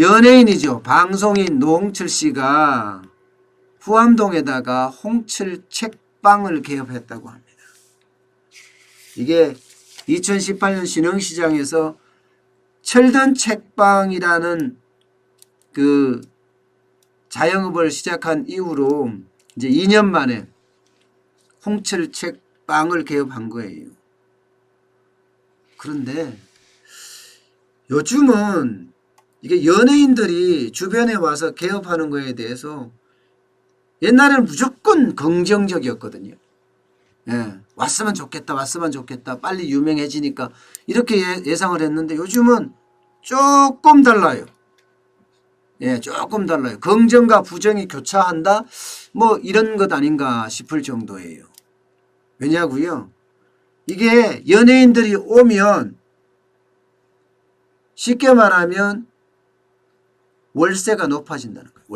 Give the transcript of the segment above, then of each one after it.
연예인이죠. 방송인 노홍철 씨가 후암동에다가 홍철 책방을 개업했다고 합니다. 이게 2018년 신흥시장에서 철든 책방이라는 그 자영업을 시작한 이후로 이제 2년 만에 홍철 책방을 개업한 거예요. 그런데 요즘은 이게 연예인들이 주변에 와서 개업하는 거에 대해서 옛날에는 무조건 긍정적이었거든요. 예, 왔으면 좋겠다, 왔으면 좋겠다, 빨리 유명해지니까 이렇게 예상을 했는데 요즘은 조금 달라요. 예, 조금 달라요. 긍정과 부정이 교차한다? 뭐 이런 것 아닌가 싶을 정도예요. 왜냐고요? 이게 연예인들이 오면 쉽게 말하면 월세가 높아진다는 거예요.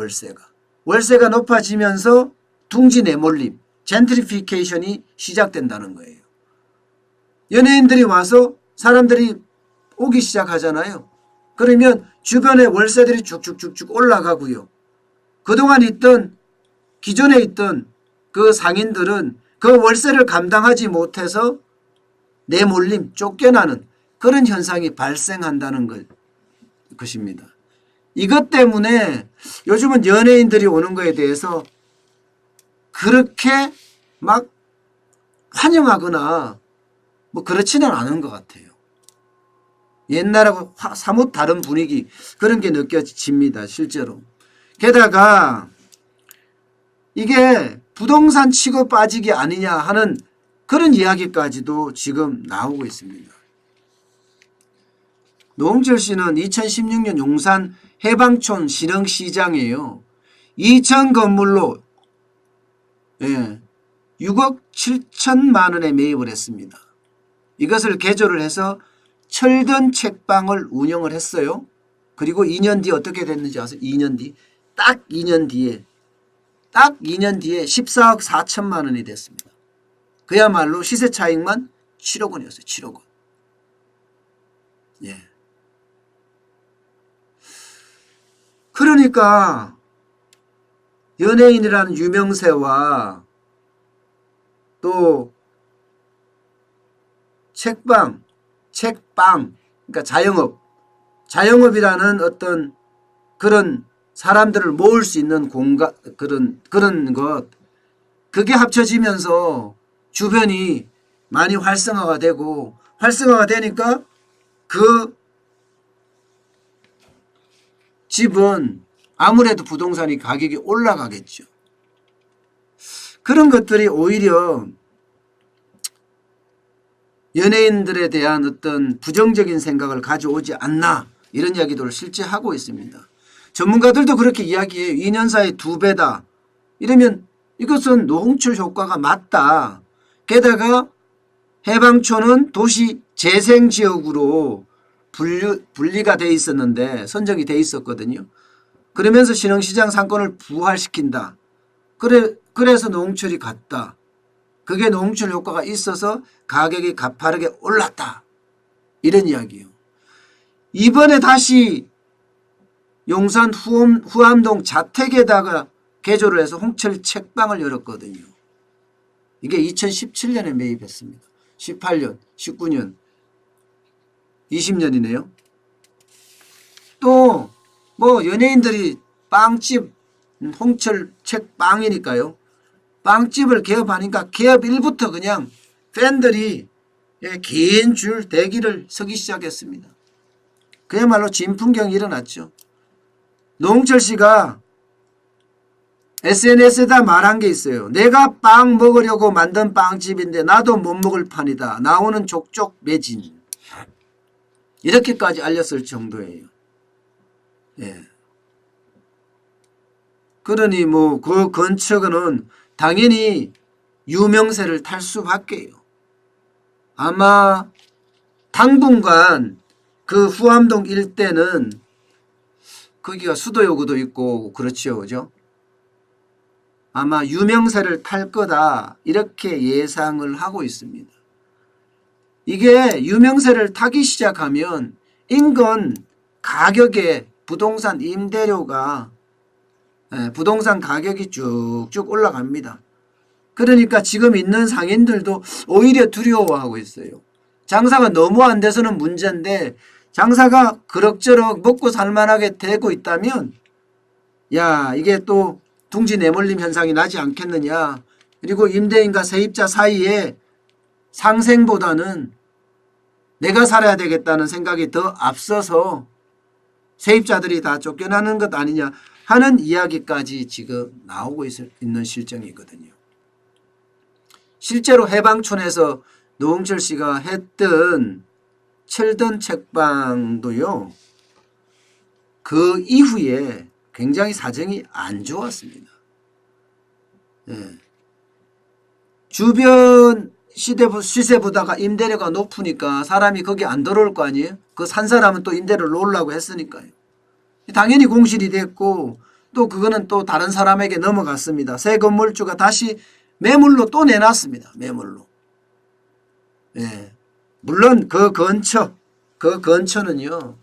월세가 높아지면서 둥지 내몰림, 젠트리피케이션이 시작된다는 거예요. 연예인들이 와서 사람들이 오기 시작하잖아요. 그러면 주변에 월세들이 쭉쭉쭉쭉 올라가고요. 그동안 기존에 있던 그 상인들은 그 월세를 감당하지 못해서 내몰림, 쫓겨나는 그런 현상이 발생한다는 것입니다. 이것 때문에 요즘은 연예인들이 오는 거에 대해서 그렇게 막 환영하거나 뭐 그렇지는 않은 것 같아요. 옛날하고 사뭇 다른 분위기 그런 게 느껴집니다. 실제로. 게다가 이게 부동산 치고 빠지기 아니냐 하는 그런 이야기까지도 지금 나오고 있습니다. 노홍철 씨는 2016년 용산 해방촌 신흥시장이에요. 2천 건물로 6억 7천만 원에 매입을 했습니다. 이것을 개조를 해서 철든 책방을 운영을 했어요. 그리고 2년 뒤에 어떻게 됐는지 아세요? 2년 뒤. 딱 2년 뒤에 14억 4천만 원이 됐습니다. 그야말로 시세 차익만 7억 원이었어요. 7억 원. 예. 그러니까 연예인이라는 유명세와 또 책방, 그러니까 자영업이라는 어떤 그런 사람들을 모을 수 있는 공간, 그런 것, 그게 합쳐지면서 주변이 많이 활성화가 되니까 그 집은 아무래도 부동산이 가격이 올라가겠죠. 그런 것들이 오히려 연예인들에 대한 어떤 부정적인 생각을 가져오지 않나 이런 이야기들을 실제 하고 있습니다. 전문가들도 그렇게 이야기해요. 2년 사이 2배다. 이러면 이것은 노홍철 효과가 맞다. 게다가 해방촌은 도시 재생지역으로 분리가 돼 있었는데 선정이 돼 있었거든요. 그러면서 신흥시장 상권을 부활시킨다. 그래서 노홍철이 갔다. 그게 노홍철 효과가 있어서 가격이 가파르게 올랐다. 이런 이야기예요. 이번에 다시 용산 후암동 자택에다가 개조를 해서 홍철 책방을 열었거든요. 이게 2017년에 매입했습니다. 18년, 19년, 20년이네요. 또 뭐 연예인들이 빵집 홍철 책빵이니까요. 빵집을 개업하니까 개업 일부터 그냥 팬들이 긴 줄 대기를 서기 시작했습니다. 그야말로 진풍경이 일어났죠. 노홍철 씨가 SNS에다 말한 게 있어요. 내가 빵 먹으려고 만든 빵집인데 나도 못 먹을 판이다. 나오는 족족 매진. 이렇게까지 알렸을 정도예요. 예. 그러니 뭐 그 근처는 당연히 유명세를 탈 수밖에요. 아마 당분간 그 후암동 일대는 거기가 수도요구도 있고 그렇죠, 그죠? 아마 유명세를 탈 거다 이렇게 예상을 하고 있습니다. 이게 유명세를 타기 시작하면 인근 가격에 부동산 임대료가 부동산 가격이 쭉쭉 올라갑니다. 그러니까 지금 있는 상인들도 오히려 두려워하고 있어요. 장사가 너무 안 돼서는 문제인데 장사가 그럭저럭 먹고 살만하게 되고 있다면 야 이게 또 둥지 내몰림 현상이 나지 않겠느냐. 그리고 임대인과 세입자 사이에 상생보다는 내가 살아야 되겠다는 생각이 더 앞서서 세입자들이 다 쫓겨나는 것 아니냐 하는 이야기까지 지금 나오고 있는 실정이거든요. 실제로 해방촌에서 노홍철 씨가 했던 철든 책방도요. 그 이후에 굉장히 사정이 안 좋았습니다. 주변 시세보다가 임대료가 높으니까 사람이 거기 안 들어올 거 아니에요. 그 산 사람은 또 임대료를 놓으려고 했으니까요. 당연히 공실이 됐고 또 그거는 또 다른 사람에게 넘어갔습니다. 새 건물주가 다시 매물로 또 내놨습니다. 매물로. 물론 그 근처는요.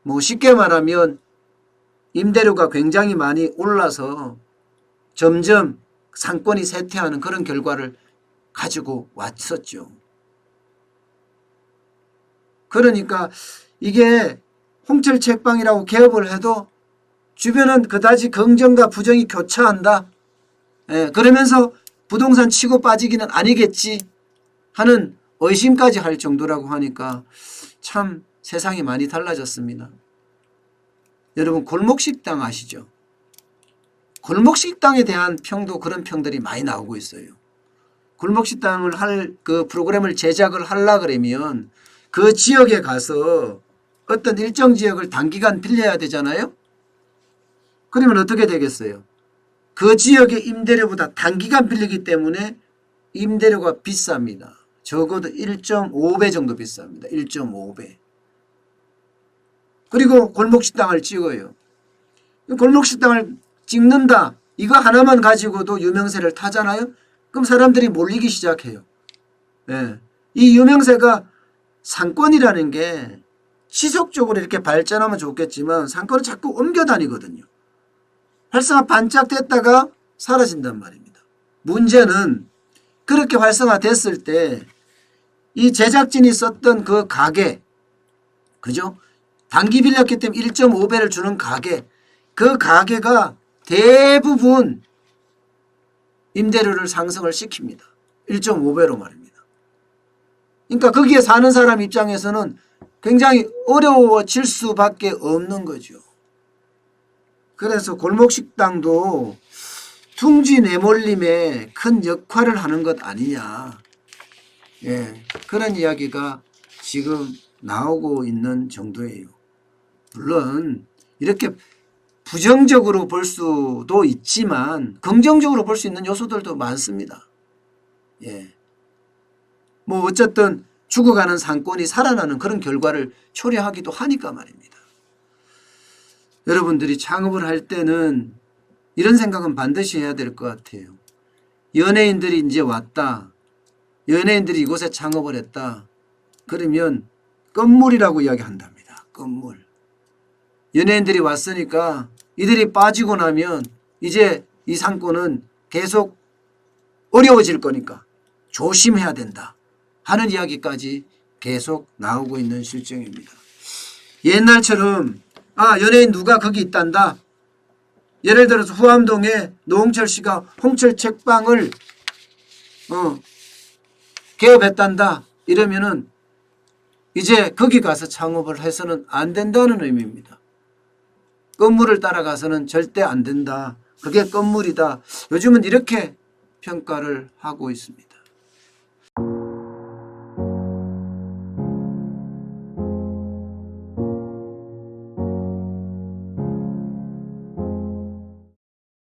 뭐 쉽게 말하면 임대료가 굉장히 많이 올라서 점점 상권이 쇠퇴하는 그런 결과를 가지고 왔었죠. 그러니까 이게 홍철 책방이라고 개업을 해도 주변은 그다지 긍정과 부정이 교차한다. 그러면서 부동산 치고 빠지기는 아니겠지 하는 의심까지 할 정도라고 하니까 참 세상이 많이 달라졌습니다. 여러분 골목식당 아시죠? 골목식당에 대한 평도 그런 평들이 많이 나오고 있어요. 골목식당을 할 그 프로그램을 제작을 하려 그러면 그 지역에 가서 어떤 일정 지역을 단기간 빌려야 되잖아요. 그러면 어떻게 되겠어요? 그 지역의 임대료보다 단기간 빌리기 때문에 임대료가 비쌉니다. 적어도 1.5배 정도 비쌉니다. 1.5배. 그리고 골목식당을 찍어요. 골목식당을 찍는다. 이거 하나만 가지고도 유명세를 타잖아요. 그럼 사람들이 몰리기 시작해요. 이 유명세가 상권이라는 게 지속적으로 이렇게 발전하면 좋겠지만 상권은 자꾸 옮겨 다니거든요. 활성화 반짝됐다가 사라진단 말입니다. 문제는 그렇게 활성화됐을 때 이 제작진이 썼던 그 가게, 그죠? 단기 빌렸기 때문에 1.5배를 주는 가게, 그 가게가 대부분 임대료를 상승을 시킵니다. 1.5배로 말입니다. 그러니까 거기에 사는 사람 입장에서는 굉장히 어려워질 수밖에 없는 거죠. 그래서 골목식당도 둥지 내몰림에 큰 역할을 하는 것 아니냐. 그런 이야기가 지금 나오고 있는 정도예요. 물론 이렇게 부정적으로 볼 수도 있지만 긍정적으로 볼 수 있는 요소들도 많습니다. 뭐 어쨌든 죽어가는 상권이 살아나는 그런 결과를 초래하기도 하니까 말입니다. 여러분들이 창업을 할 때는 이런 생각은 반드시 해야 될 것 같아요. 연예인들이 이제 왔다. 연예인들이 이곳에 창업을 했다. 그러면 건물이라고 이야기한답니다. 건물. 연예인들이 왔으니까 이들이 빠지고 나면 이제 이 상권은 계속 어려워질 거니까 조심해야 된다 하는 이야기까지 계속 나오고 있는 실정입니다. 옛날처럼 연예인 누가 거기 있단다. 예를 들어서 후암동에 노홍철 씨가 홍철 책방을 개업했단다. 이러면은 이제 거기 가서 창업을 해서는 안 된다는 의미입니다. 건물을 따라가서는 절대 안 된다. 그게 건물이다. 요즘은 이렇게 평가를 하고 있습니다.